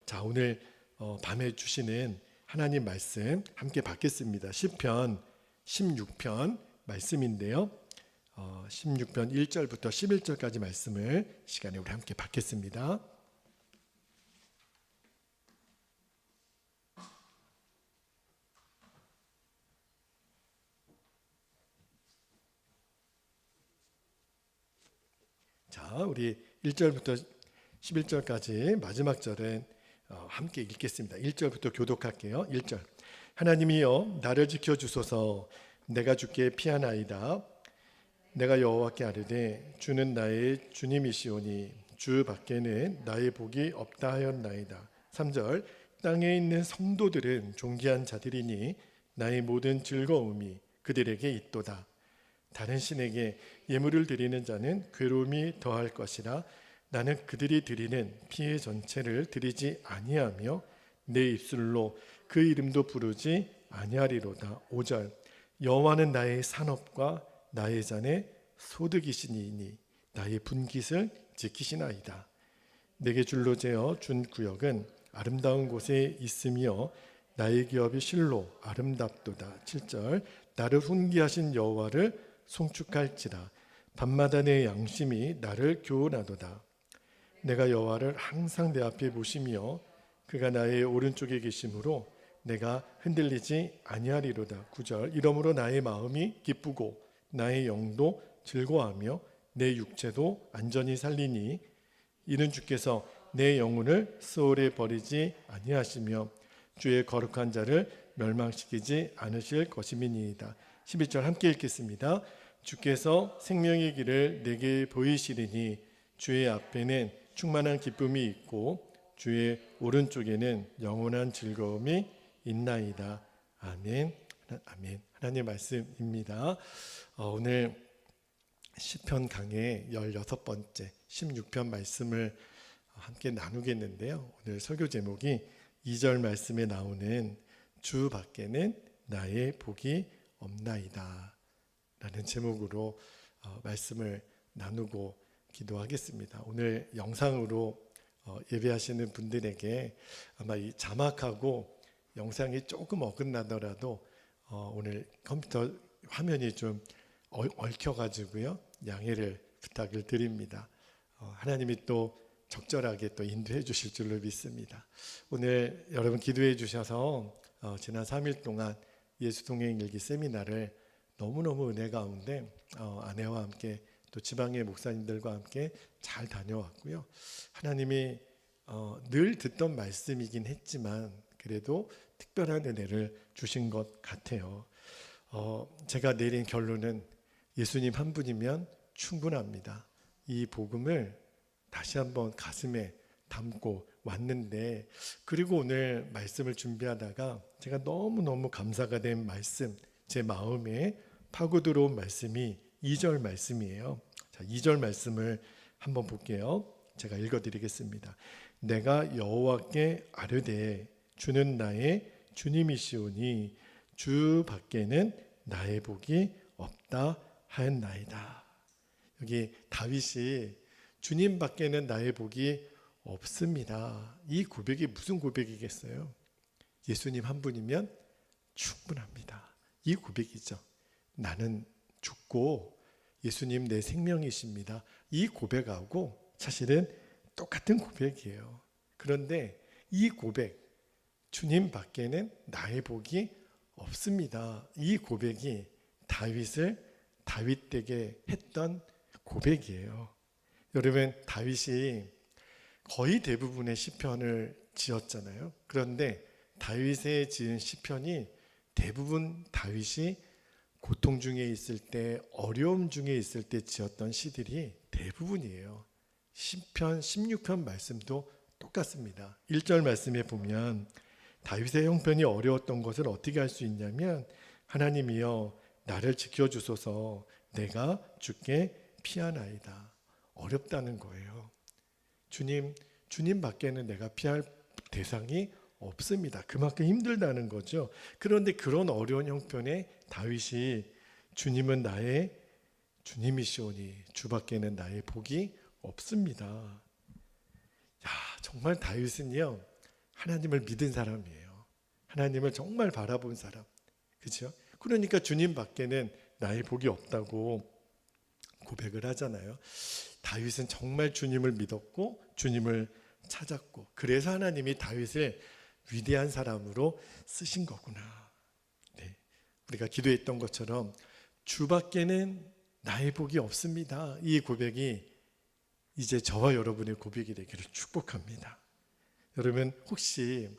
자, 오늘 밤에 주시는 하나님 말씀 함께 받겠습니다. 시편 16편 말씀인데요. 16편 1절부터 11절까지 말씀을 시간에 우리 함께 받겠습니다. 자, 우리 1절부터 11절까지 마지막 절은 함께 읽겠습니다. 1절부터 교독할게요. 1절. 하나님이여 나를 지켜주소서. 내가 주께 피하나이다. 내가 여호와께 아뢰되 주는 나의 주님이시오니 주 밖에는 나의 복이 없다 하였나이다. 3절. 땅에 있는 성도들은 존귀한 자들이니 나의 모든 즐거움이 그들에게 있도다. 다른 신에게 예물을 드리는 자는 괴로움이 더할 것이라. 나는 그들이 드리는 피의 전체를 드리지 아니하며 내 입술로 그 이름도 부르지 아니하리로다. 5절. 여호와는 나의 산업과 나의 잔의 소득이시니 나의 분깃을 지키시나이다. 내게 줄로 재어 준 구역은 아름다운 곳에 있으며 나의 기업이 실로 아름답도다. 7절. 나를 훈계하신 여호와를 송축할지라. 밤마다 내 양심이 나를 교훈하도다. 내가 여호와를 항상 내 앞에 보시며 그가 나의 오른쪽에 계심으로 내가 흔들리지 아니하리로다. 9절. 이러므로 나의 마음이 기쁘고 나의 영도 즐거워하며 내 육체도 안전히 살리니 이는 주께서 내 영혼을 스올에 버리지 아니하시며 주의 거룩한 자를 멸망시키지 않으실 것임이니이다. 11절 함께 읽겠습니다. 주께서 생명의 길을 내게 보이시리니 주의 앞에는 충만한 기쁨이 있고 주의 오른쪽에는 영원한 즐거움이 있나이다. 아멘. 아멘. 하나님의 말씀입니다. 오늘 시편 강의 16번째 16편 말씀을 함께 나누겠는데요. 오늘 설교 제목이 2절 말씀에 나오는 주 밖에는 나의 복이 없나이다 라는 제목으로 말씀을 나누고 기도하겠습니다. 오늘 영상으로 예배하시는 분들에게 아마 이 자막하고 영상이 조금 어긋나더라도 오늘 컴퓨터 화면이 좀 얽혀가지고요, 양해를 부탁을 드립니다. 하나님이 또 적절하게 또 인도해 주실 줄로 믿습니다. 오늘 여러분 기도해 주셔서 지난 3일 동안 예수동행일기 세미나를 너무너무 은혜 가운데 아내와 함께 또 지방의 목사님들과 함께 잘 다녀왔고요. 하나님이 늘 듣던 말씀이긴 했지만 그래도 특별한 은혜를 주신 것 같아요. 제가 내린 결론은 예수님 한 분이면 충분합니다. 이 복음을 다시 한번 가슴에 담고 왔는데, 그리고 오늘 말씀을 준비하다가 제가 너무너무 감사가 된 말씀, 제 마음에 파고 들어온 말씀이 2절 말씀이에요. 자, 2절 말씀을 한번 볼게요. 제가 읽어드리겠습니다. 내가 여호와께 아뢰되 주는 나의 주님이시오니 주 밖에는 나의 복이 없다 하였나이다. 여기 다윗이 주님 밖에는 나의 복이 없습니다. 이 고백이 무슨 고백이겠어요? 예수님 한 분이면 충분합니다. 이 고백이죠. 나는 죽고 예수님 내 생명이십니다. 이 고백하고 사실은 똑같은 고백이에요. 그런데 이 고백, 주님 밖에는 나의 복이 없습니다. 이 고백이 다윗을 다윗되게 했던 고백이에요. 여러분, 다윗이 거의 대부분의 시편을 지었잖아요. 그런데 다윗의 지은 시편이 대부분 다윗이 고통 중에 있을 때, 어려움 중에 있을 때 지었던 시들이 대부분이에요. 시편 16편 말씀도 똑같습니다. 1절 말씀에 보면 다윗의 형편이 어려웠던 것을 어떻게 할 수 있냐면, 하나님이여 나를 지켜주소서. 내가 주께 피하나이다. 어렵다는 거예요. 주님 밖에는 내가 피할 대상이 없습니다. 그만큼 힘들다는 거죠. 그런데 그런 어려운 형편에 다윗이 주님은 나의 주님이시오니 주 밖에는 나의 복이 없습니다. 야, 정말 다윗은요, 하나님을 믿은 사람이에요. 하나님을 정말 바라본 사람. 그렇죠? 그러니까 주님 밖에는 나의 복이 없다고 고백을 하잖아요. 다윗은 정말 주님을 믿었고 주님을 찾았고, 그래서 하나님이 다윗을 위대한 사람으로 쓰신 거구나. 네. 우리가 기도했던 것처럼 주 밖에는 나의 복이 없습니다. 이 고백이 이제 저와 여러분의 고백이 되기를 축복합니다. 여러분, 혹시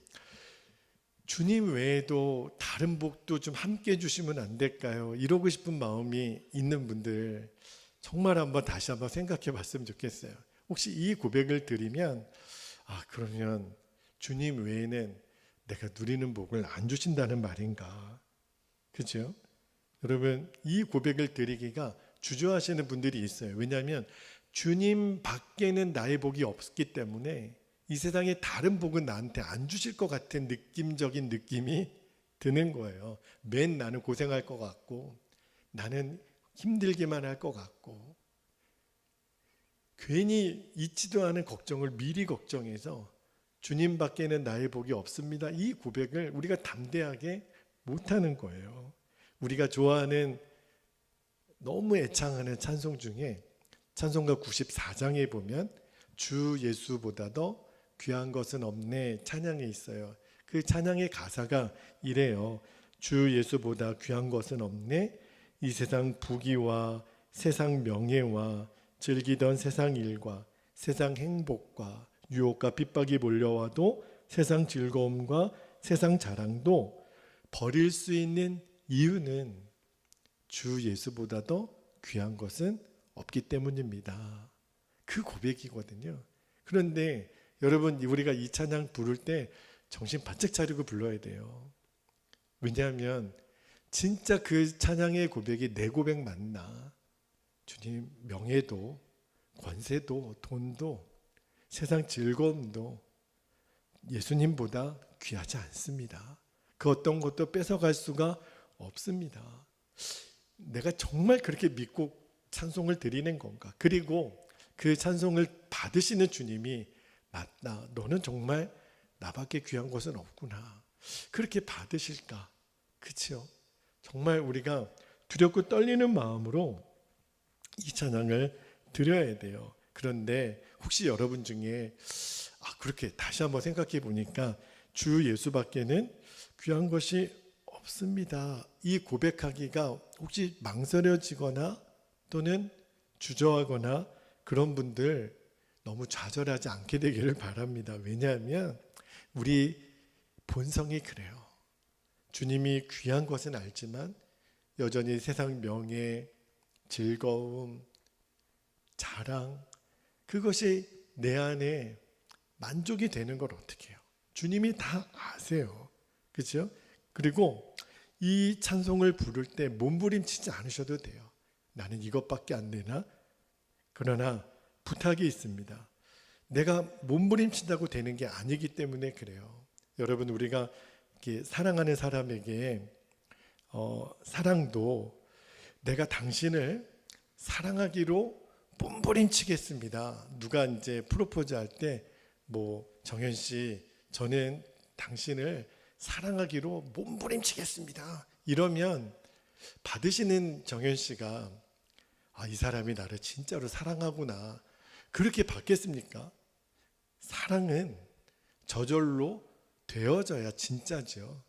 주님 외에도 다른 복도 좀 함께 주시면 안 될까요? 이러고 싶은 마음이 있는 분들 정말 다시 한번 생각해 봤으면 좋겠어요. 혹시 이 고백을 드리면 그러면 주님 외에는 내가 누리는 복을 안 주신다는 말인가? 그렇죠? 여러분, 이 고백을 드리기가 주저하시는 분들이 있어요. 왜냐하면 주님 밖에는 나의 복이 없기 때문에 이 세상에 다른 복은 나한테 안 주실 것 같은 느낌적인 느낌이 드는 거예요. 맨 나는 고생할 것 같고, 나는 힘들기만 할 것 같고, 괜히 있지도 않은 걱정을 미리 걱정해서 주님 밖에는 나의 복이 없습니다. 이 고백을 우리가 담대하게 못하는 거예요. 우리가 좋아하는, 너무 애창하는 찬송 중에 찬송가 94장에 보면 주 예수보다 더 귀한 것은 없네 찬양이 있어요. 그 찬양의 가사가 이래요. 주 예수보다 귀한 것은 없네. 이 세상 부귀와 세상 명예와 즐기던 세상 일과 세상 행복과 유혹과 핍박이 몰려와도 세상 즐거움과 세상 자랑도 버릴 수 있는 이유는 주 예수보다 더 귀한 것은 없기 때문입니다. 그 고백이거든요. 그런데 여러분, 우리가 이 찬양 부를 때 정신 바짝 차리고 불러야 돼요. 왜냐하면 진짜 그 찬양의 고백이 내 고백 맞나? 주님, 명예도 권세도 돈도 세상 즐거움도 예수님보다 귀하지 않습니다. 그 어떤 것도 뺏어갈 수가 없습니다. 내가 정말 그렇게 믿고 찬송을 드리는 건가? 그리고 그 찬송을 받으시는 주님이 맞다, 너는 정말 나밖에 귀한 것은 없구나, 그렇게 받으실까? 그렇죠? 정말 우리가 두렵고 떨리는 마음으로 이 찬양을 드려야 돼요. 그런데 혹시 여러분 중에 그렇게 다시 한번 생각해 보니까 주 예수밖에는 귀한 것이 없습니다, 이 고백하기가 혹시 망설여지거나 또는 주저하거나 그런 분들 너무 좌절하지 않게 되기를 바랍니다. 왜냐하면 우리 본성이 그래요. 주님이 귀한 것은 알지만 여전히 세상 명예, 즐거움, 자랑, 그것이 내 안에 만족이 되는 걸 어떻게 해요? 주님이 다 아세요. 그렇죠? 그리고 이 찬송을 부를 때 몸부림치지 않으셔도 돼요. 나는 이것밖에 안 되나? 그러나 부탁이 있습니다. 내가 몸부림친다고 되는 게 아니기 때문에 그래요. 여러분, 우리가 이렇게 사랑하는 사람에게 사랑도 내가 당신을 사랑하기로 몸부림치겠습니다. 누가 이제 프로포즈 할 때 정현 씨, 저는 당신을 사랑하기로 몸부림치겠습니다, 이러면 받으시는 정현 씨가 이 사람이 나를 진짜로 사랑하구나, 그렇게 받겠습니까? 사랑은 저절로 되어져야 진짜죠.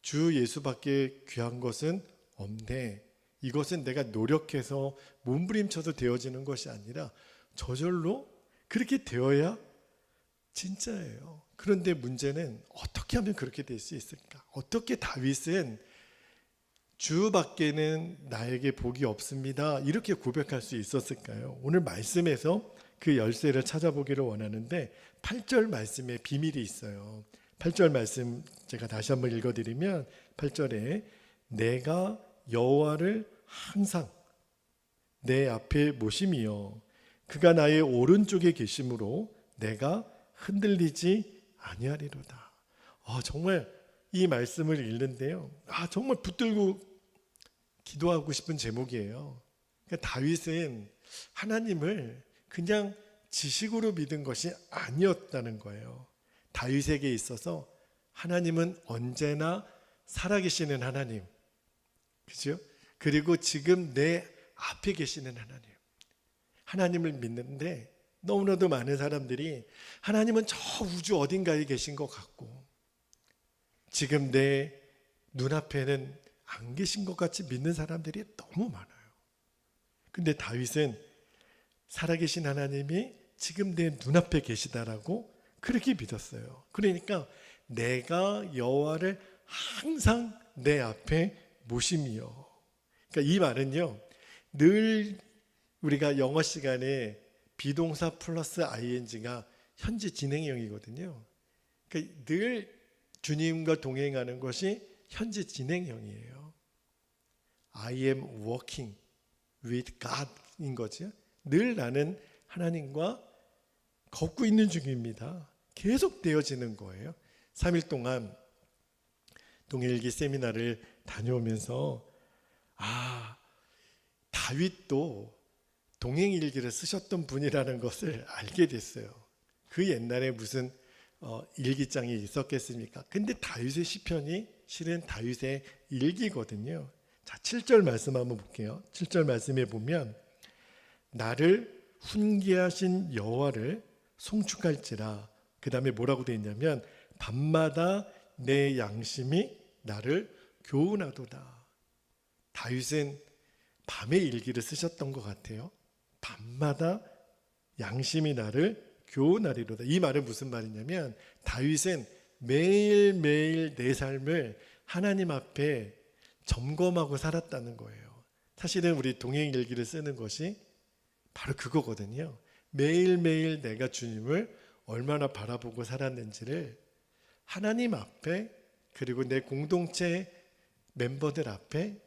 주 예수밖에 귀한 것은 없네, 이것은 내가 노력해서 몸부림쳐서 되어지는 것이 아니라 저절로 그렇게 되어야 진짜예요. 그런데 문제는 어떻게 하면 그렇게 될 수 있을까? 어떻게 다윗은 주밖에는 나에게 복이 없습니다, 이렇게 고백할 수 있었을까요? 오늘 말씀에서 그 열쇠를 찾아보기를 원하는데 8절 말씀에 비밀이 있어요. 8절 말씀 제가 다시 한번 읽어드리면 8절에 내가 여호와를 항상 내 앞에 모심이여 그가 나의 오른쪽에 계심으로 내가 흔들리지 아니하리로다. 정말 이 말씀을 읽는데요, 정말 붙들고 기도하고 싶은 제목이에요. 그러니까 다윗은 하나님을 그냥 지식으로 믿은 것이 아니었다는 거예요. 다윗에게 있어서 하나님은 언제나 살아계시는 하나님, 그죠? 그리고 지금 내 앞에 계시는 하나님, 하나님을 믿는데 너무나도 많은 사람들이 하나님은 저 우주 어딘가에 계신 것 같고 지금 내 눈앞에는 안 계신 것 같이 믿는 사람들이 너무 많아요. 근데 다윗은 살아계신 하나님이 지금 내 눈앞에 계시다라고 그렇게 믿었어요. 그러니까 내가 여호와를 항상 내 앞에 모심이요. 그러니까 이 말은요, 늘 우리가 영어 시간에 비동사 플러스 ing가 현재 진행형이거든요. 그러니까 늘 주님과 동행하는 것이 현재 진행형이에요. I am walking with God인 거죠. 늘 나는 하나님과 걷고 있는 중입니다. 계속 되어지는 거예요. 3일 동안 동일기 세미나를 다녀오면서 다윗도 동행일기를 쓰셨던 분이라는 것을 알게 됐어요. 그 옛날에 무슨 일기장이 있었겠습니까? 근데 다윗의 시편이 실은 다윗의 일기거든요. 자, 7절 말씀 한번 볼게요. 7절 말씀에 보면 나를 훈계하신 여호와를 송축할지라. 그 다음에 뭐라고 되어 있냐면 밤마다 내 양심이 나를 교훈하도다. 다윗은 밤에 일기를 쓰셨던 것 같아요. 밤마다 양심이 나를 교훈하리로다. 이 말은 무슨 말이냐면 다윗은 매일매일 내 삶을 하나님 앞에 점검하고 살았다는 거예요. 사실은 우리 동행일기를 쓰는 것이 바로 그거거든요. 매일매일 내가 주님을 얼마나 바라보고 살았는지를 하나님 앞에 그리고 내 공동체 멤버들 앞에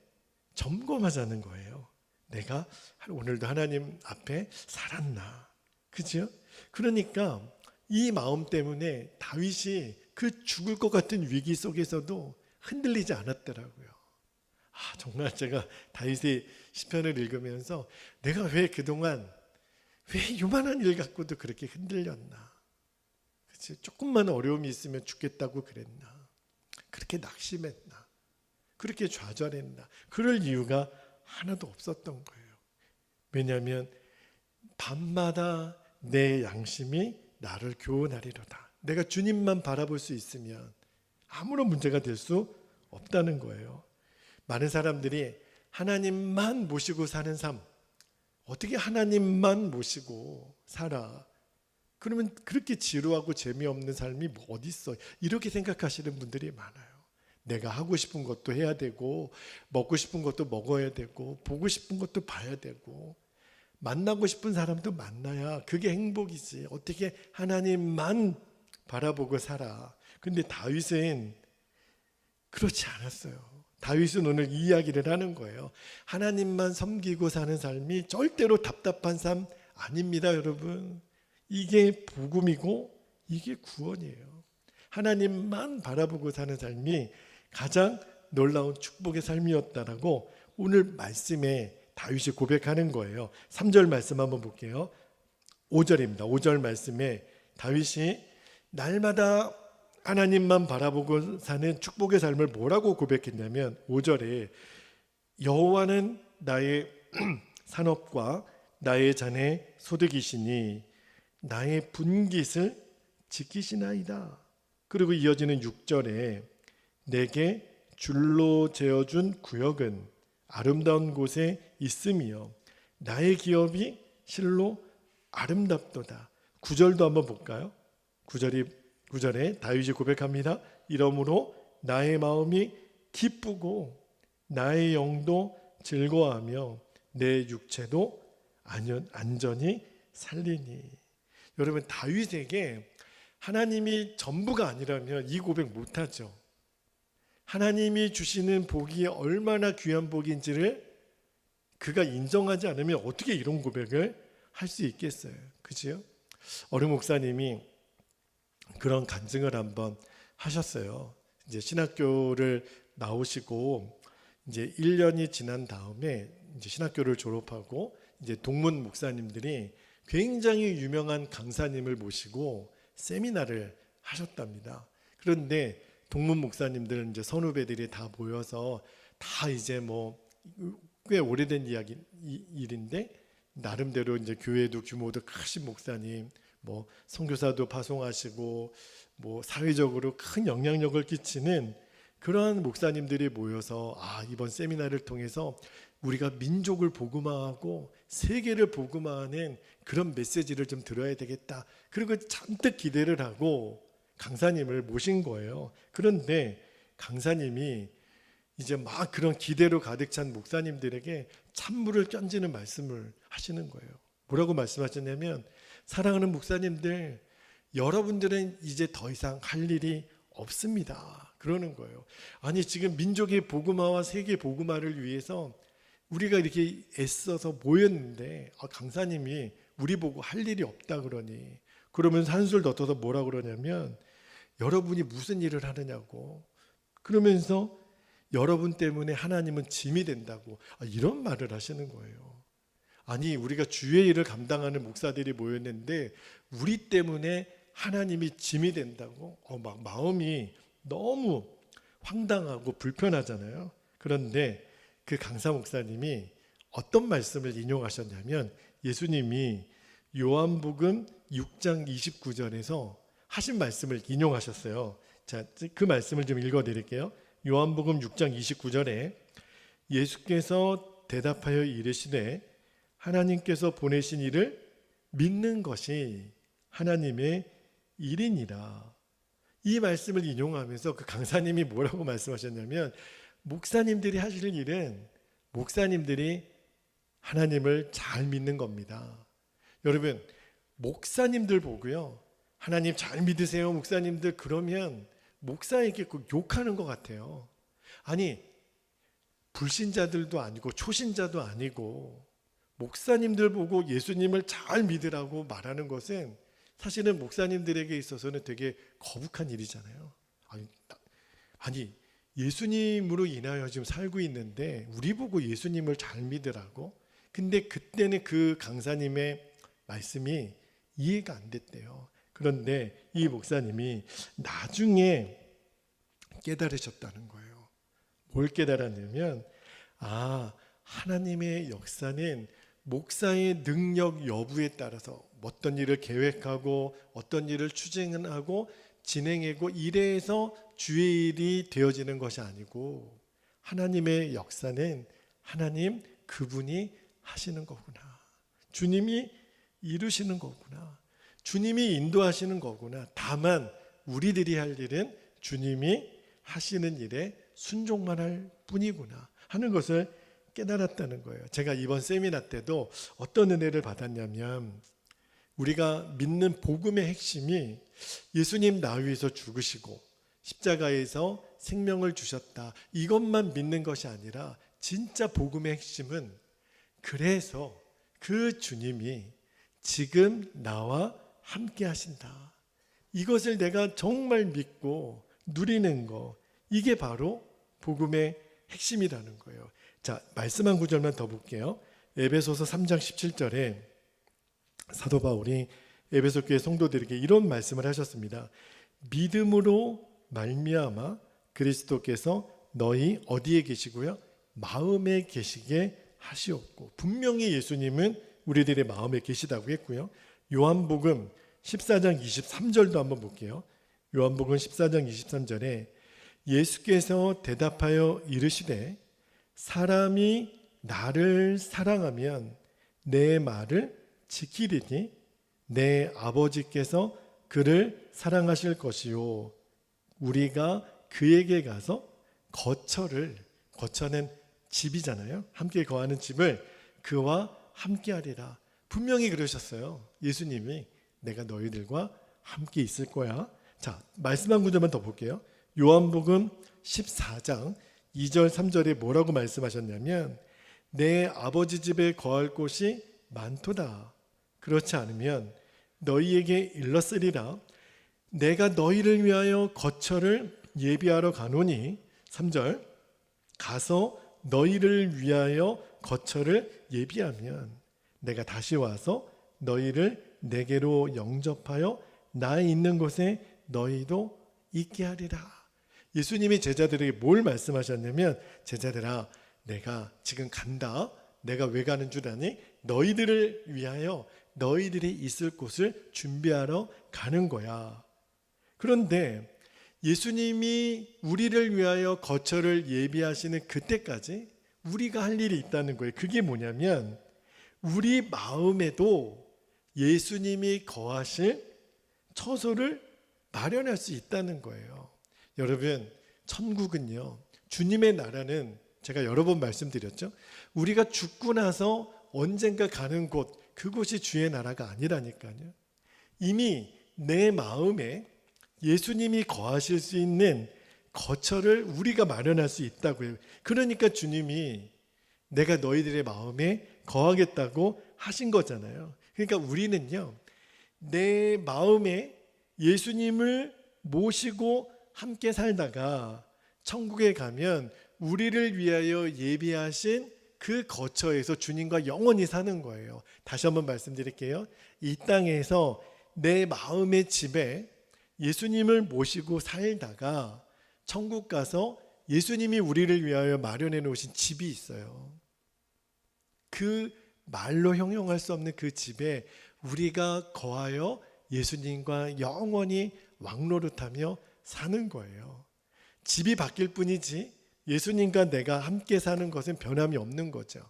점검하자는 거예요. 내가 오늘도 하나님 앞에 살았나? 그죠? 그러니까 이 마음 때문에 다윗이 그 죽을 것 같은 위기 속에서도 흔들리지 않았더라고요. 정말 제가 다윗의 시편을 읽으면서 내가 왜 그동안 왜 요만한 일 갖고도 그렇게 흔들렸나? 그치? 조금만 어려움이 있으면 죽겠다고 그랬나? 그렇게 낙심했나? 그렇게 좌절했나? 그럴 이유가 하나도 없었던 거예요. 왜냐하면 밤마다 내 양심이 나를 교훈하리로다. 내가 주님만 바라볼 수 있으면 아무런 문제가 될 수 없다는 거예요. 많은 사람들이 하나님만 모시고 사는 삶, 어떻게 하나님만 모시고 살아? 그러면 그렇게 지루하고 재미없는 삶이 뭐 어디 있어? 이렇게 생각하시는 분들이 많아요. 내가 하고 싶은 것도 해야 되고 먹고 싶은 것도 먹어야 되고 보고 싶은 것도 봐야 되고 만나고 싶은 사람도 만나야 그게 행복이지. 어떻게 하나님만 바라보고 살아? 근데 다윗은 그렇지 않았어요. 다윗은 오늘 이 이야기를 하는 거예요. 하나님만 섬기고 사는 삶이 절대로 답답한 삶 아닙니다, 여러분. 이게 복음이고 이게 구원이에요. 하나님만 바라보고 사는 삶이 가장 놀라운 축복의 삶이었다라고 오늘 말씀에 다윗이 고백하는 거예요. 3절 말씀 한번 볼게요. 5절입니다. 5절 말씀에 다윗이 날마다 하나님만 바라보고 사는 축복의 삶을 뭐라고 고백했냐면 5절에 여호와는 나의 산업과 나의 잔의 소득이시니 나의 분깃을 지키시나이다. 그리고 이어지는 6절에 내게 줄로 재어준 구역은 아름다운 곳에 있으며 나의 기업이 실로 아름답도다. 9절도 한번 볼까요? 9절에 다윗이 고백합니다. 이러므로 나의 마음이 기쁘고 나의 영도 즐거워하며 내 육체도 안전히 살리니. 여러분, 다윗에게 하나님이 전부가 아니라면 이 고백 못하죠. 하나님이 주시는 복이 얼마나 귀한 복인지를 그가 인정하지 않으면 어떻게 이런 고백을 할 수 있겠어요? 그죠? 어느 목사님이 그런 간증을 한번 하셨어요. 이제 신학교를 나오시고 이제 1년이 지난 다음에 이제 신학교를 졸업하고 이제 동문 목사님들이 굉장히 유명한 강사님을 모시고 세미나를 하셨답니다. 그런데 동문 목사님들은 이제 선후배들이 다 모여서 다 이제 뭐 꽤 오래된 일인데 나름대로 이제 교회도 규모도 크신 목사님, 뭐 선교사도 파송하시고 뭐 사회적으로 큰 영향력을 끼치는 그러한 목사님들이 모여서 이번 세미나를 통해서 우리가 민족을 복음화하고 세계를 복음화하는 그런 메시지를 좀 들어야 되겠다. 그리고 잔뜩 기대를 하고 강사님을 모신 거예요. 그런데 강사님이 이제 막 그런 기대로 가득 찬 목사님들에게 찬물을 끼얹는 말씀을 하시는 거예요. 뭐라고 말씀하셨냐면, 사랑하는 목사님들, 여러분들은 이제 더 이상 할 일이 없습니다. 그러는 거예요. 아니, 지금 민족의 복음화와 세계 복음화를 위해서 우리가 이렇게 애써서 모였는데 강사님이 우리 보고 할 일이 없다 그러니, 그러면서 한술 더 떠서 뭐라 그러냐면, 여러분이 무슨 일을 하느냐고, 그러면서 여러분 때문에 하나님은 짐이 된다고 이런 말을 하시는 거예요. 아니, 우리가 주의 일을 감당하는 목사들이 모였는데 우리 때문에 하나님이 짐이 된다고 막 마음이 너무 황당하고 불편하잖아요. 그런데 그 강사 목사님이 어떤 말씀을 인용하셨냐면, 예수님이 요한복음 6장 29절에서 하신 말씀을 인용하셨어요. 자, 그 말씀을 좀 읽어드릴게요. 요한복음 6장 29절에 예수께서 대답하여 이르시되 하나님께서 보내신 이를 믿는 것이 하나님의 일이니라. 이 말씀을 인용하면서 그 강사님이 뭐라고 말씀하셨냐면, 목사님들이 하실 일은 목사님들이 하나님을 잘 믿는 겁니다. 여러분, 목사님들 보고요, 하나님 잘 믿으세요 목사님들, 그러면 목사에게 꼭 욕하는 것 같아요. 아니, 불신자들도 아니고 초신자도 아니고 목사님들 보고 예수님을 잘 믿으라고 말하는 것은 사실은 목사님들에게 있어서는 되게 거북한 일이잖아요. 아니 예수님으로 인하여 지금 살고 있는데 우리 보고 예수님을 잘 믿으라고? 근데 그때는 그 강사님의 말씀이 이해가 안 됐대요. 그런데 이 목사님이 나중에 깨달으셨다는 거예요. 뭘 깨달았냐면, 하나님의 역사는 목사의 능력 여부에 따라서 어떤 일을 계획하고 어떤 일을 추진하고 진행하고 이래서 주의 일이 되어지는 것이 아니고, 하나님의 역사는 하나님 그분이 하시는 거구나. 주님이 이루시는 거구나. 주님이 인도하시는 거구나. 다만 우리들이 할 일은 주님이 하시는 일에 순종만 할 뿐이구나 하는 것을 깨달았다는 거예요. 제가 이번 세미나 때도 어떤 은혜를 받았냐면, 우리가 믿는 복음의 핵심이 예수님 나 위해서 죽으시고 십자가에서 생명을 주셨다, 이것만 믿는 것이 아니라 진짜 복음의 핵심은 그래서 그 주님이 지금 나와 함께 하신다, 이것을 내가 정말 믿고 누리는 거, 이게 바로 복음의 핵심이라는 거예요. 자, 말씀 한 구절만 더 볼게요. 에베소서 3장 17절에 사도 바울이 에베소 교회 성도들에게 이런 말씀을 하셨습니다. 믿음으로 말미암아 그리스도께서 너희 어디에 계시고요? 마음에 계시게 하시옵고. 분명히 예수님은 우리들의 마음에 계시다고 했고요. 요한복음 14장 23절도 한번 볼게요. 요한복음 14장 23절에 예수께서 대답하여 이르시되 사람이 나를 사랑하면 내 말을 지키리니 내 아버지께서 그를 사랑하실 것이요 우리가 그에게 가서 거처는 집이잖아요. 함께 거하는 집을 그와 함께 하리라. 분명히 그러셨어요. 예수님이 내가 너희들과 함께 있을 거야. 자, 말씀 한 구절만 더 볼게요. 요한복음 14장 2절 3절에 뭐라고 말씀하셨냐면 내 아버지 집에 거할 곳이 많도다. 그렇지 않으면 너희에게 일렀으리라. 내가 너희를 위하여 거처를 예비하러 가노니 3절 가서 너희를 위하여 거처를 예비하면 내가 다시 와서 너희를 내게로 영접하여 나 있는 곳에 너희도 있게 하리라. 예수님이 제자들에게 뭘 말씀하셨냐면, 제자들아, 내가 지금 간다. 내가 왜 가는 줄 아니? 너희들을 위하여 너희들이 있을 곳을 준비하러 가는 거야. 그런데 예수님이 우리를 위하여 거처를 예비하시는 그때까지 우리가 할 일이 있다는 거예요. 그게 뭐냐면, 우리 마음에도 예수님이 거하실 처소를 마련할 수 있다는 거예요. 여러분, 천국은요, 주님의 나라는 제가 여러 번 말씀드렸죠. 우리가 죽고 나서 언젠가 가는 곳, 그곳이 주의 나라가 아니라니까요. 이미 내 마음에 예수님이 거하실 수 있는 거처를 우리가 마련할 수 있다고요. 그러니까 주님이 내가 너희들의 마음에 거하겠다고 하신 거잖아요. 그러니까 우리는요, 내 마음에 예수님을 모시고 함께 살다가 천국에 가면 우리를 위하여 예비하신 그 거처에서 주님과 영원히 사는 거예요. 다시 한번 말씀드릴게요. 이 땅에서 내 마음의 집에 예수님을 모시고 살다가 천국 가서 예수님이 우리를 위하여 마련해 놓으신 집이 있어요. 그 말로 형용할 수 없는 그 집에 우리가 거하여 예수님과 영원히 왕노릇하며 사는 거예요. 집이 바뀔 뿐이지 예수님과 내가 함께 사는 것은 변함이 없는 거죠.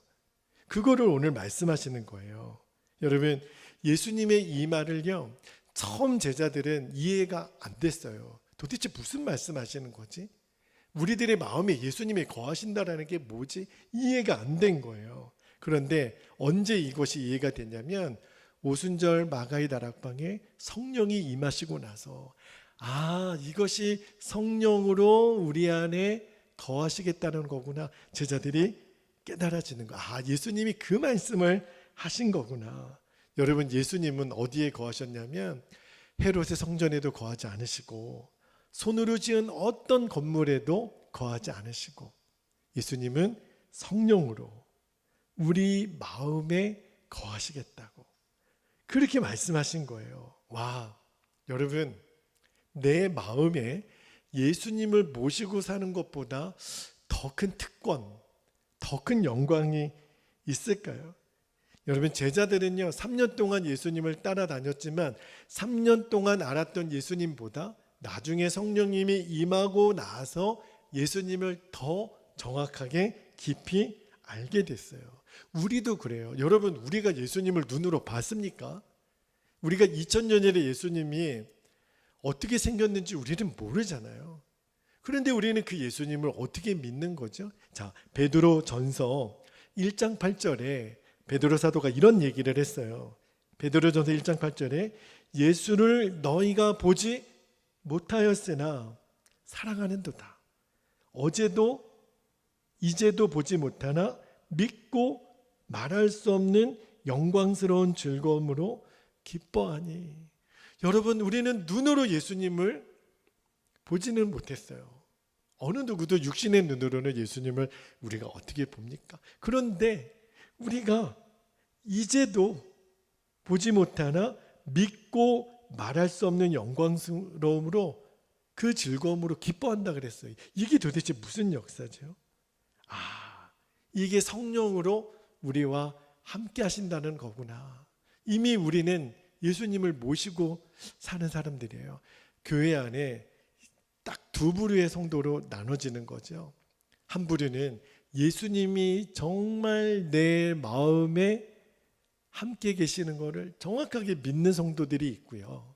그거를 오늘 말씀하시는 거예요. 여러분, 예수님의 이 말을요, 처음 제자들은 이해가 안 됐어요. 도대체 무슨 말씀하시는 거지? 우리들의 마음에 예수님이 거하신다라는 게 뭐지? 이해가 안 된 거예요. 그런데 언제 이것이 이해가 됐냐면, 오순절 마가의 다락방에 성령이 임하시고 나서, 이것이 성령으로 우리 안에 거하시겠다는 거구나. 제자들이 깨달아지는 거. 예수님이 그 말씀을 하신 거구나. 여러분, 예수님은 어디에 거하셨냐면 헤롯의 성전에도 거하지 않으시고 손으로 지은 어떤 건물에도 거하지 않으시고, 예수님은 성령으로 우리 마음에 거하시겠다고 그렇게 말씀하신 거예요. 와, 여러분, 내 마음에 예수님을 모시고 사는 것보다 더 큰 특권, 더 큰 영광이 있을까요? 여러분, 제자들은요 3년 동안 예수님을 따라다녔지만 3년 동안 알았던 예수님보다 나중에 성령님이 임하고 나서 예수님을 더 정확하게 깊이 알게 됐어요. 우리도 그래요. 여러분, 우리가 예수님을 눈으로 봤습니까? 우리가 2000년 전에 예수님이 어떻게 생겼는지 우리는 모르잖아요. 그런데 우리는 그 예수님을 어떻게 믿는 거죠? 자, 베드로 전서 1장 8절에 베드로 사도가 이런 얘기를 했어요. 베드로 전서 1장 8절에 예수를 너희가 보지 못하였으나 사랑하는도다. 어제도 이제도 보지 못하나 믿고 말할 수 없는 영광스러운 즐거움으로 기뻐하니. 여러분, 우리는 눈으로 예수님을 보지는 못했어요. 어느 누구도 육신의 눈으로는 예수님을 우리가 어떻게 봅니까? 그런데 우리가 이제도 보지 못하나 믿고 말할 수 없는 영광스러움으로 그 즐거움으로 기뻐한다 그랬어요. 이게 도대체 무슨 역사죠? 이게 성령으로 우리와 함께 하신다는 거구나. 이미 우리는 예수님을 모시고 사는 사람들이에요. 교회 안에 딱 두 부류의 성도로 나눠지는 거죠. 한 부류는 예수님이 정말 내 마음에 함께 계시는 것을 정확하게 믿는 성도들이 있고요.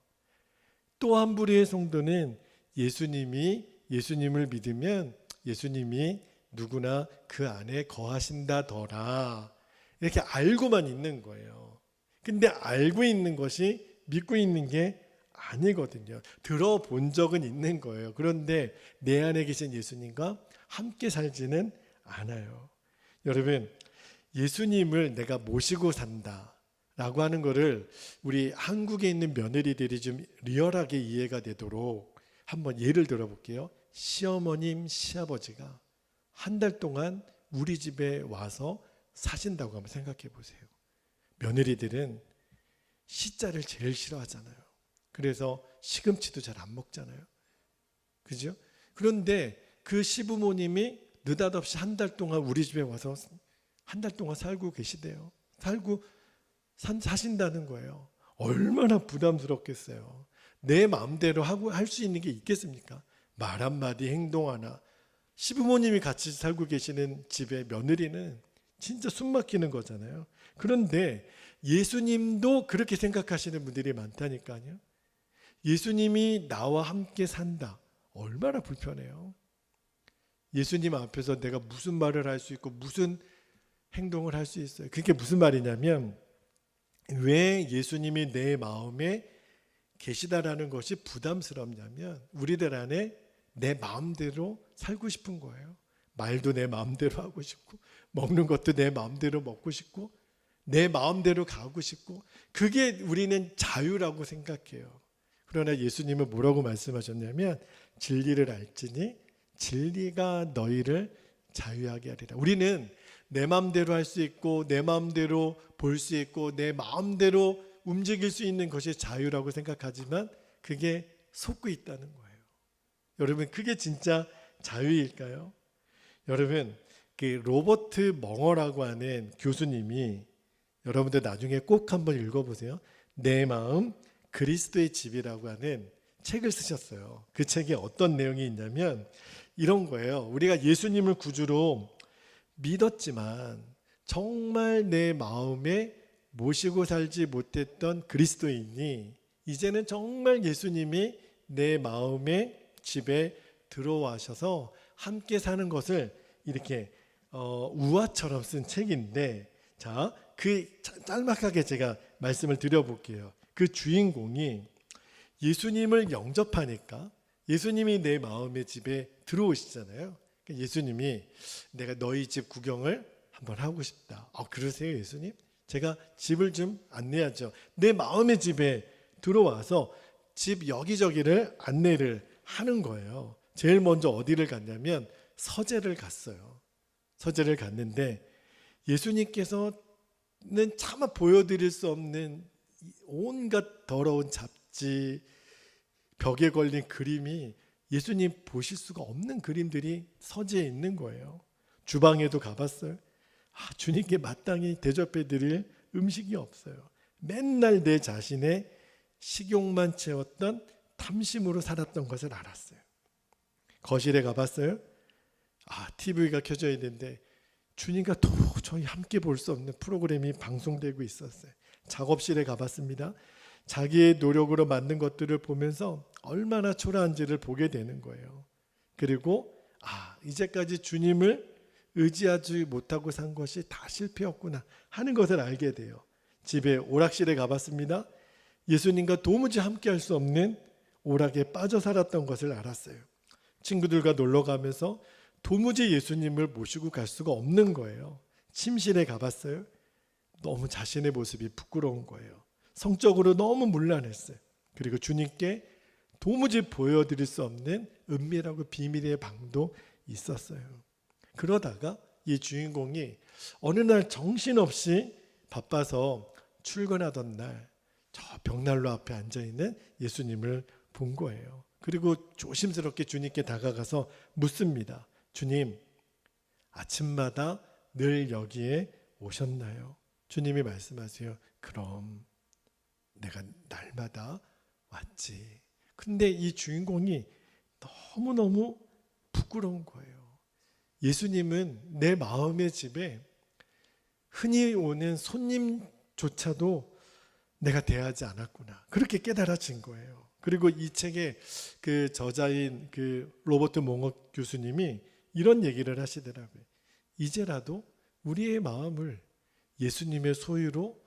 또 한 부류의 성도는 예수님을 믿으면 예수님이 누구나 그 안에 거하신다더라, 이렇게 알고만 있는 거예요. 근데 알고 있는 것이 믿고 있는 게 아니거든요. 들어본 적은 있는 거예요. 그런데 내 안에 계신 예수님과 함께 살지는 않아요. 여러분, 예수님을 내가 모시고 산다라고 하는 거를 우리 한국에 있는 며느리들이 좀 리얼하게 이해가 되도록 한번 예를 들어볼게요. 시어머님, 시아버지가 한 달 동안 우리 집에 와서 사신다고 한번 생각해 보세요. 며느리들은 시자를 제일 싫어하잖아요. 그래서 시금치도 잘 안 먹잖아요. 그죠? 그런데 그 시부모님이 느닷없이 한 달 동안 우리 집에 와서 한 달 동안 살고 계시대요. 사신다는 거예요. 얼마나 부담스럽겠어요. 내 마음대로 하고 할 수 있는 게 있겠습니까? 말 한마디, 행동 하나. 시부모님이 같이 살고 계시는 집의 며느리는 진짜 숨 막히는 거잖아요. 그런데 예수님도 그렇게 생각하시는 분들이 많다니까요. 예수님이 나와 함께 산다. 얼마나 불편해요. 예수님 앞에서 내가 무슨 말을 할 수 있고 무슨 행동을 할 수 있어요. 그게 무슨 말이냐면, 왜 예수님이 내 마음에 계시다라는 것이 부담스럽냐면, 우리들 안에 내 마음대로 살고 싶은 거예요. 말도 내 마음대로 하고 싶고, 먹는 것도 내 마음대로 먹고 싶고, 내 마음대로 가고 싶고, 그게 우리는 자유라고 생각해요. 그러나 예수님은 뭐라고 말씀하셨냐면, 진리를 알지니 진리가 너희를 자유하게 하리라. 우리는 내 마음대로 할 수 있고, 내 마음대로 볼 수 있고, 내 마음대로 움직일 수 있는 것이 자유라고 생각하지만 그게 속고 있다는 거예요. 여러분, 그게 진짜 자유일까요? 여러분, 그 로버트 멍어라고 하는 교수님이, 여러분들 나중에 꼭 한번 읽어보세요. 내 마음 그리스도의 집이라고 하는 책을 쓰셨어요. 그 책에 어떤 내용이 있냐면 이런 거예요. 우리가 예수님을 구주로 믿었지만 정말 내 마음에 모시고 살지 못했던 그리스도인이 이제는 정말 예수님이 내 마음의 집에 들어와셔서 함께 사는 것을 이렇게 우화처럼 쓴 책인데, 자, 그 짤막하게 제가 말씀을 드려볼게요. 그 주인공이 예수님을 영접하니까 예수님이 내 마음의 집에 들어오시잖아요. 예수님이 내가 너희 집 구경을 한번 하고 싶다. 그러세요 예수님? 제가 집을 좀 안내하죠. 내 마음의 집에 들어와서 집 여기저기를 안내를 하는 거예요. 제일 먼저 어디를 갔냐면 서재를 갔어요. 서재를 갔는데 예수님께서는 차마 보여드릴 수 없는 온갖 더러운 잡지, 벽에 걸린 그림이, 예수님 보실 수가 없는 그림들이 서재에 있는 거예요. 주방에도 가봤어요. 주님께 마땅히 대접해 드릴 음식이 없어요. 맨날 내 자신의 식욕만 채웠던 탐심으로 살았던 것을 알았어요. 거실에 가봤어요. TV가 켜져 있는데 주님과 도저히 함께 볼 수 없는 프로그램이 방송되고 있었어요. 작업실에 가봤습니다. 자기의 노력으로 만든 것들을 보면서 얼마나 초라한지를 보게 되는 거예요. 그리고 이제까지 주님을 의지하지 못하고 산 것이 다 실패였구나 하는 것을 알게 돼요. 집에 오락실에 가봤습니다. 예수님과 도무지 함께 할 수 없는 오락에 빠져 살았던 것을 알았어요. 친구들과 놀러 가면서 도무지 예수님을 모시고 갈 수가 없는 거예요. 침실에 가봤어요. 너무 자신의 모습이 부끄러운 거예요. 성적으로 너무 문란했어요. 그리고 주님께 도무지 보여드릴 수 없는 은밀하고 비밀의 방도 있었어요. 그러다가 이 주인공이 어느 날 정신없이 바빠서 출근하던 날 저 벽난로 앞에 앉아있는 예수님을 본 거예요. 그리고 조심스럽게 주님께 다가가서 묻습니다. 주님, 아침마다 늘 여기에 오셨나요? 주님이 말씀하세요. 그럼 내가 날마다 왔지. 근데 이 주인공이 너무너무 부끄러운 거예요. 예수님은 내 마음의 집에 흔히 오는 손님조차도 내가 대하지 않았구나. 그렇게 깨달아진 거예요. 그리고 이 책의 그 저자인 그 로버트 몽어 교수님이 이런 얘기를 하시더라고요. 이제라도 우리의 마음을 예수님의 소유로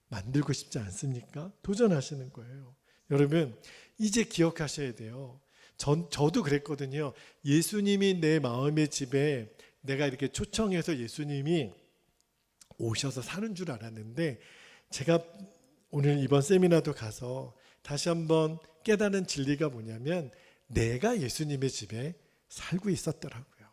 만들고 싶지 않습니까? 도전하시는 거예요. 여러분, 이제 기억하셔야 돼요. 저도 그랬거든요. 예수님이 내 마음의 집에 내가 이렇게 초청해서 예수님이 오셔서 사는 줄 알았는데, 제가 오늘 이번 세미나도 가서 다시 한번 깨달은 진리가 뭐냐면 내가 예수님의 집에 살고 있었더라고요.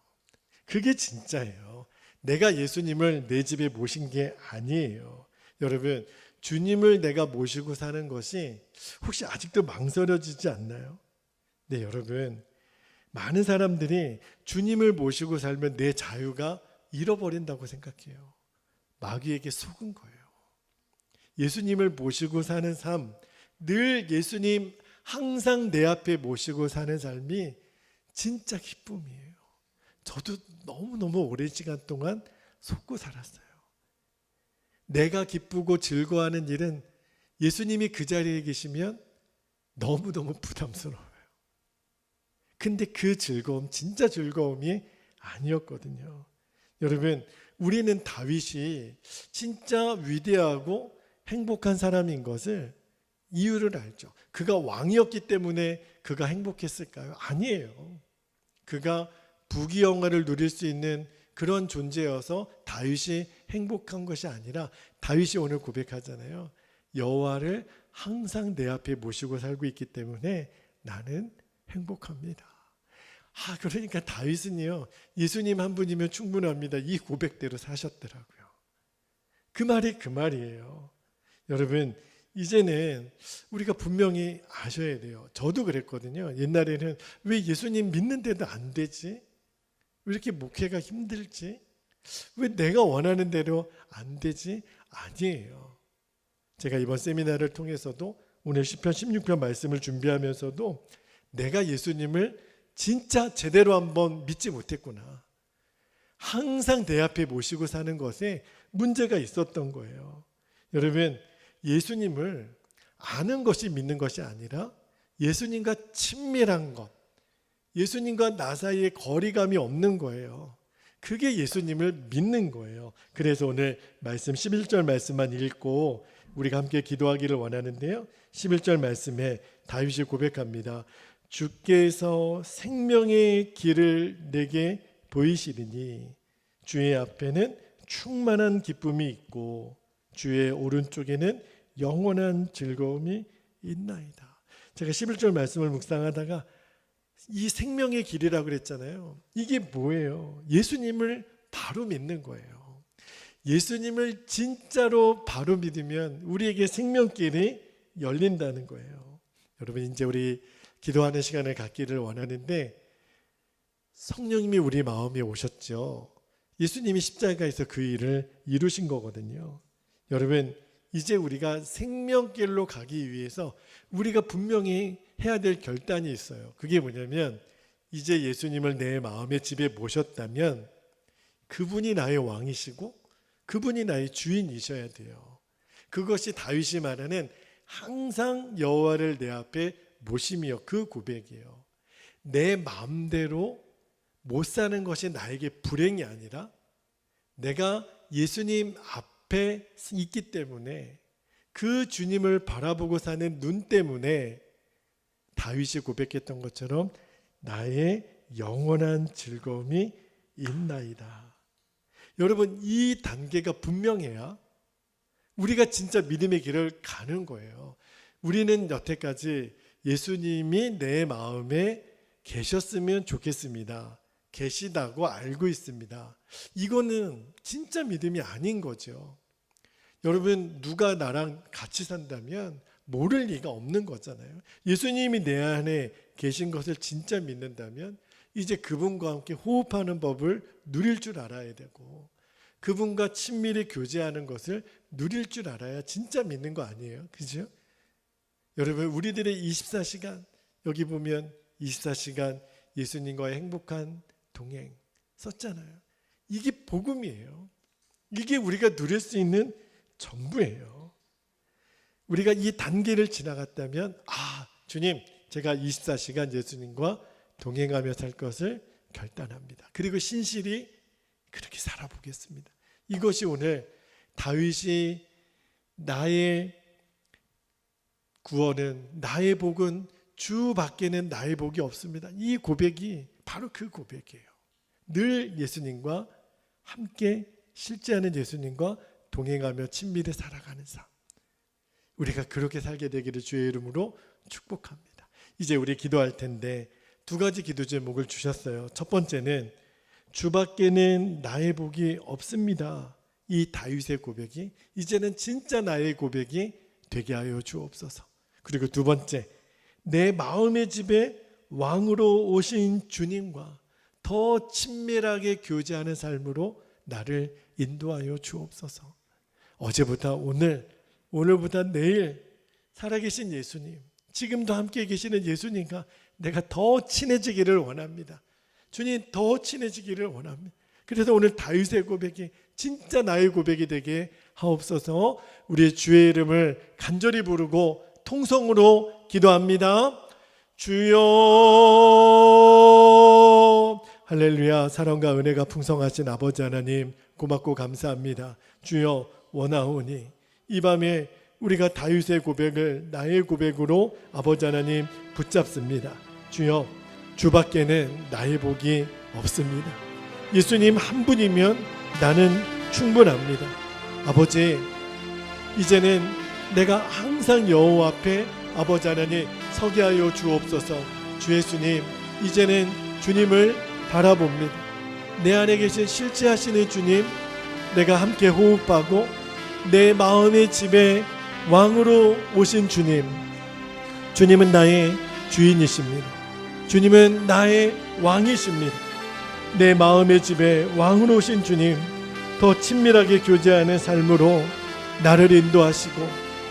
그게 진짜예요. 내가 예수님을 내 집에 모신 게 아니에요. 여러분, 주님을 내가 모시고 사는 것이 혹시 아직도 망설여지지 않나요? 네, 여러분, 많은 사람들이 주님을 모시고 살면 내 자유가 잃어버린다고 생각해요. 마귀에게 속은 거예요. 예수님을 모시고 사는 삶, 늘 예수님 항상 내 앞에 모시고 사는 삶이 진짜 기쁨이에요. 저도 너무너무 오랜 시간 동안 속고 살았어요. 내가 기쁘고 즐거워하는 일은 예수님이 그 자리에 계시면 너무너무 부담스러워요. 근데 그 즐거움, 진짜 즐거움이 아니었거든요. 여러분, 우리는 다윗이 진짜 위대하고 행복한 사람인 것을 이유를 알죠. 그가 왕이었기 때문에 그가 행복했을까요? 아니에요. 그가 부귀영화를 누릴 수 있는 그런 존재여서 다윗이 행복한 것이 아니라 다윗이 오늘 고백하잖아요. 여호와를 항상 내 앞에 모시고 살고 있기 때문에 나는 행복합니다. 그러니까 다윗은요, 예수님 한 분이면 충분합니다. 이 고백대로 사셨더라고요. 그 말이 그 말이에요. 여러분, 이제는 우리가 분명히 아셔야 돼요. 저도 그랬거든요. 옛날에는 왜 예수님 믿는데도 안 되지? 왜 이렇게 목회가 힘들지? 왜 내가 원하는 대로 안 되지? 아니에요. 제가 이번 세미나를 통해서도 오늘 시편 16편 말씀을 준비하면서도 내가 예수님을 진짜 제대로 한번 믿지 못했구나. 항상 내 앞에 모시고 사는 것에 문제가 있었던 거예요. 여러분, 예수님을 아는 것이 믿는 것이 아니라 예수님과 친밀한 것, 예수님과 나 사이에 거리감이 없는 거예요. 그게 예수님을 믿는 거예요. 그래서 오늘 말씀 11절 말씀만 읽고 우리가 함께 기도하기를 원하는데요. 11절 말씀에 다윗이 고백합니다. 주께서 생명의 길을 내게 보이시리니 주의 앞에는 충만한 기쁨이 있고 주의 오른쪽에는 영원한 즐거움이 있나이다. 제가 11절 말씀을 묵상하다가 이 생명의 길이라고 그랬잖아요. 이게 뭐예요? 예수님을 바로 믿는 거예요. 예수님을 진짜로 바로 믿으면 우리에게 생명길이 열린다는 거예요. 여러분, 이제 우리 기도하는 시간을 갖기를 원하는데 성령님이 우리 마음에 오셨죠. 예수님이 십자가에서 그 일을 이루신 거거든요. 여러분, 이제 우리가 생명길로 가기 위해서 우리가 분명히 해야 될 결단이 있어요. 그게 뭐냐면 이제 예수님을 내 마음의 집에 모셨다면 그분이 나의 왕이시고 그분이 나의 주인이셔야 돼요. 그것이 다윗이 말하는 항상 여호와를 내 앞에 모심이요, 그 고백이에요. 내 마음대로 못 사는 것이 나에게 불행이 아니라 내가 예수님 앞에 있기 때문에 그 주님을 바라보고 사는 눈 때문에 다윗이 고백했던 것처럼 나의 영원한 즐거움이 있나이다. 여러분, 이 단계가 분명해야 우리가 진짜 믿음의 길을 가는 거예요. 우리는 여태까지 예수님이 내 마음에 계셨으면 좋겠습니다. 계시다고 알고 있습니다. 이거는 진짜 믿음이 아닌 거죠. 여러분, 누가 나랑 같이 산다면 모를 리가 없는 거잖아요. 예수님이 내 안에 계신 것을 진짜 믿는다면 이제 그분과 함께 호흡하는 법을 누릴 줄 알아야 되고 그분과 친밀히 교제하는 것을 누릴 줄 알아야 진짜 믿는 거 아니에요? 그죠? 여러분, 우리들의 24시간, 여기 보면 24시간 예수님과의 행복한 동행 썼잖아요. 이게 복음이에요. 이게 우리가 누릴 수 있는 전부예요. 우리가 이 단계를 지나갔다면 주님, 제가 24시간 예수님과 동행하며 살 것을 결단합니다. 그리고 신실히 그렇게 살아보겠습니다. 이것이 오늘 다윗이 나의 구원은, 나의 복은 주 밖에는 나의 복이 없습니다. 이 고백이 바로 그 고백이에요. 늘 예수님과 함께 실제하는 예수님과 동행하며 친밀히 살아가는 삶. 우리가 그렇게 살게 되기를 주의 이름으로 축복합니다. 이제 우리 기도할 텐데 두 가지 기도 제목을 주셨어요. 첫 번째는 주 밖에는 나의 복이 없습니다. 이 다윗의 고백이 이제는 진짜 나의 고백이 되게 하여 주옵소서. 그리고 두 번째, 내 마음의 집에 왕으로 오신 주님과 더 친밀하게 교제하는 삶으로 나를 인도하여 주옵소서. 어제보다 오늘, 오늘보다 내일 살아계신 예수님, 지금도 함께 계시는 예수님과 내가 더 친해지기를 원합니다. 주님, 더 친해지기를 원합니다. 그래서 오늘 다윗의 고백이 진짜 나의 고백이 되게 하옵소서. 우리의 주의 이름을 간절히 부르고 통성으로 기도합니다. 주여. 할렐루야. 사랑과 은혜가 풍성하신 아버지 하나님, 고맙고 감사합니다. 주여, 원하오니 이 밤에 우리가 다윗의 고백을 나의 고백으로 아버지 하나님 붙잡습니다. 주여, 주밖에는 나의 복이 없습니다. 예수님 한 분이면 나는 충분합니다. 아버지, 이제는 내가 항상 여호와 앞에 아버지 하나님 서게 하여 주옵소서. 주 예수님, 이제는 주님을 바라봅니다. 내 안에 계신 실제하시는 주님, 내가 함께 호흡하고 내 마음의 집에 왕으로 오신 주님, 주님은 나의 주인이십니다. 주님은 나의 왕이십니다. 내 마음의 집에 왕으로 오신 주님, 더 친밀하게 교제하는 삶으로 나를 인도하시고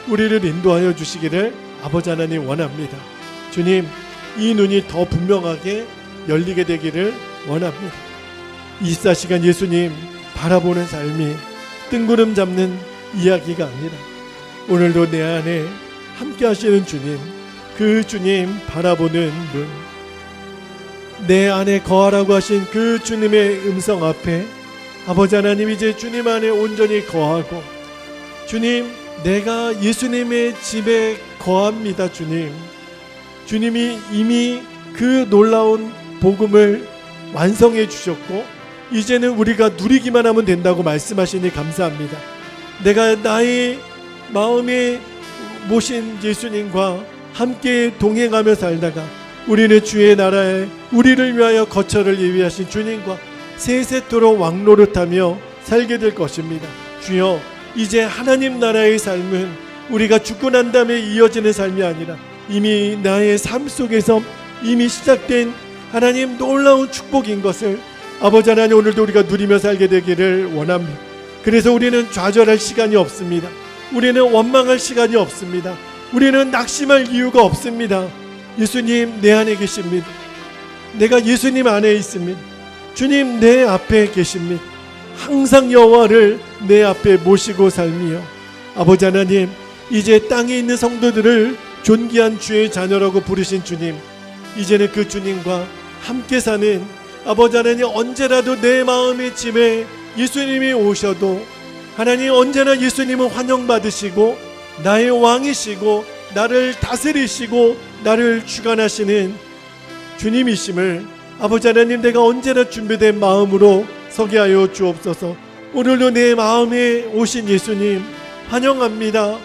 우리를 인도하여 주시기를 아버지 하나님 원합니다. 주님, 이 눈이 더 분명하게 열리게 되기를 원합니다. 24시간 예수님 바라보는 삶이 뜬구름 잡는 이야기가 아니라 오늘도 내 안에 함께 하시는 주님, 그 주님 바라보는 눈, 내 안에 거하라고 하신 그 주님의 음성 앞에 아버지 하나님 이제 주님 안에 온전히 거하고, 주님, 내가 예수님의 집에 거합니다. 주님, 주님이 이미 그 놀라운 복음을 완성해 주셨고 이제는 우리가 누리기만 하면 된다고 말씀하시니 감사합니다. 내가 나의 마음에 모신 예수님과 함께 동행하며 살다가 우리는 주의 나라에 우리를 위하여 거처를 예비하신 주님과 세세토록 왕노릇하며 살게 될 것입니다. 주여, 이제 하나님 나라의 삶은 우리가 죽고 난 다음에 이어지는 삶이 아니라 이미 나의 삶 속에서 이미 시작된 하나님 놀라운 축복인 것을 아버지 하나님 오늘도 우리가 누리며 살게 되기를 원합니다. 그래서 우리는 좌절할 시간이 없습니다. 우리는 원망할 시간이 없습니다. 우리는 낙심할 이유가 없습니다. 예수님 내 안에 계십니다. 내가 예수님 안에 있습니다. 주님 내 앞에 계십니다. 항상 여호와를 내 앞에 모시고 살미요. 아버지 하나님, 이제 땅에 있는 성도들을 존귀한 주의 자녀라고 부르신 주님, 이제는 그 주님과 함께 사는 아버지 하나님, 언제라도 내 마음의 집에 예수님이 오셔도 하나님 언제나 예수님은 환영받으시고 나의 왕이시고 나를 다스리시고 나를 주관하시는 주님이심을 아버지 하나님, 내가 언제나 준비된 마음으로 서게 하여 주옵소서. 오늘도 내 마음에 오신 예수님 환영합니다.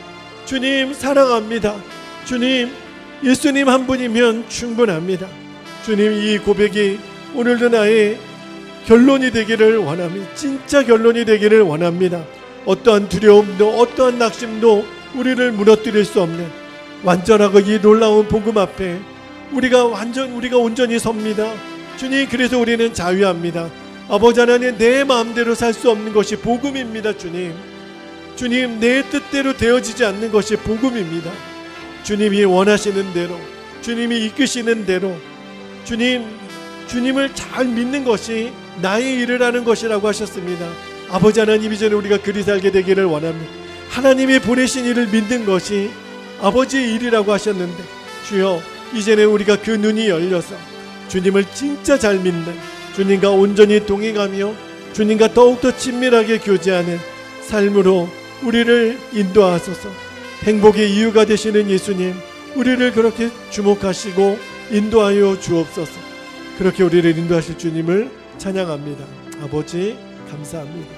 주님 사랑합니다. 주님, 예수님 한 분이면 충분합니다. 주님, 이 고백이 오늘도 나의 결론이 되기를 원합니다. 진짜 결론이 되기를 원합니다. 어떠한 두려움도 어떠한 낙심도 우리를 무너뜨릴 수 없는 완전하고 이 놀라운 복음 앞에 우리가 온전히 섭니다. 주님, 그래서 우리는 자유합니다. 아버지 하나님, 내 마음대로 살 수 없는 것이 복음입니다. 주님, 주님, 내 뜻대로 되어지지 않는 것이 복음입니다. 주님이 원하시는 대로, 주님이 이끄시는 대로, 주님을 잘 믿는 것이 나의 일을 하는 것이라고 하셨습니다. 아버지 하나님, 이제는 우리가 그리 살게 되기를 원합니다. 하나님이 보내신 일을 믿는 것이 아버지의 일이라고 하셨는데, 주여, 이제는 우리가 그 눈이 열려서 주님을 진짜 잘 믿는, 주님과 온전히 동행하며 주님과 더욱더 친밀하게 교제하는 삶으로 우리를 인도하소서. 행복의 이유가 되시는 예수님, 우리를 그렇게 주목하시고 인도하여 주옵소서. 그렇게 우리를 인도하실 주님을 찬양합니다. 아버지 감사합니다.